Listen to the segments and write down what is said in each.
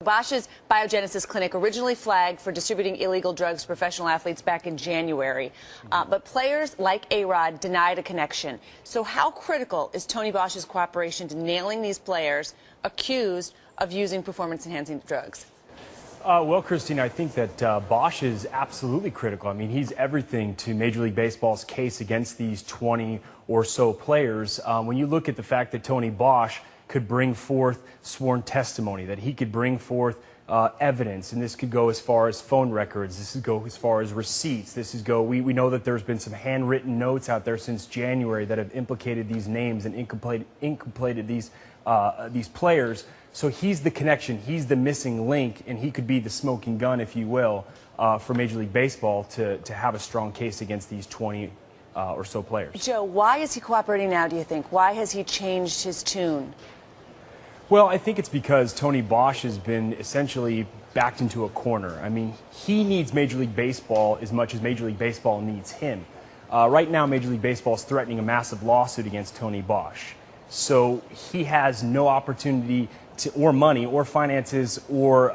Bosch's Biogenesis Clinic originally flagged for distributing illegal drugs to professional athletes back in January. But players like A-Rod denied a connection. So how critical is Tony Bosch's cooperation to nailing these players accused of using performance-enhancing drugs? Well, Christine, I think that Bosch is absolutely critical. I mean, he's everything to Major League Baseball's case against these 20 or so players. When you look at the fact that Tony Bosch could bring forth sworn testimony, that he could bring forth evidence, and this could go as far as phone records, this could go as far as receipts, we know that there's been some handwritten notes out there since January that have implicated these names and inculpated these players. So he's the connection, he's the missing link, and he could be the smoking gun, if you will, for Major League Baseball to have a strong case against these 20 or so players. Joe, why is he cooperating now, do you think? Why has he changed his tune? Well, I think it's because Tony Bosch has been essentially backed into a corner. I mean, he needs Major League Baseball as much as Major League Baseball needs him. Right now, Major League Baseball is threatening a massive lawsuit against Tony Bosch. So he has no opportunity or money or finances or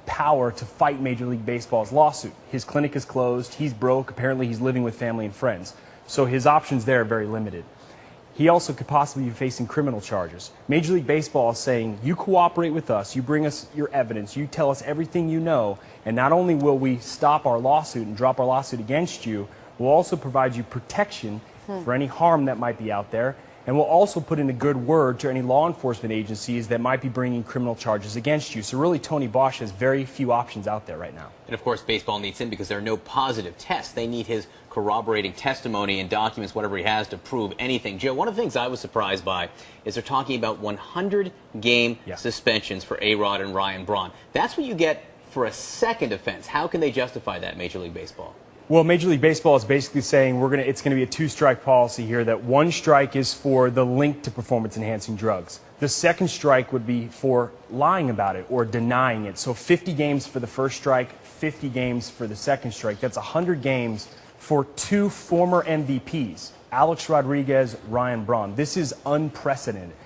power to fight Major League Baseball's lawsuit. His clinic is closed. He's broke. Apparently, he's living with family and friends. So his options there are very limited. He also could possibly be facing criminal charges. Major League Baseball is saying, you cooperate with us, you bring us your evidence, you tell us everything you know, and not only will we stop our lawsuit and drop our lawsuit against you, we'll also provide you protection for any harm that might be out there, and we'll also put in a good word to any law enforcement agencies that might be bringing criminal charges against you. So really, Tony Bosch has very few options out there right now. And of course, baseball needs him because there are no positive tests. They need his corroborating testimony and documents, whatever he has, to prove anything. Joe, one of the things I was surprised by is they're talking about 100-game suspensions for A-Rod and Ryan Braun. That's what you get for a second offense. How can they justify that, Major League Baseball? Well, Major League Baseball is basically saying it's going to be a two-strike policy here, that one strike is for the link to performance-enhancing drugs. The second strike would be for lying about it or denying it. So 50 games for the first strike, 50 games for the second strike. That's 100 games for two former MVPs, Alex Rodriguez, Ryan Braun. This is unprecedented.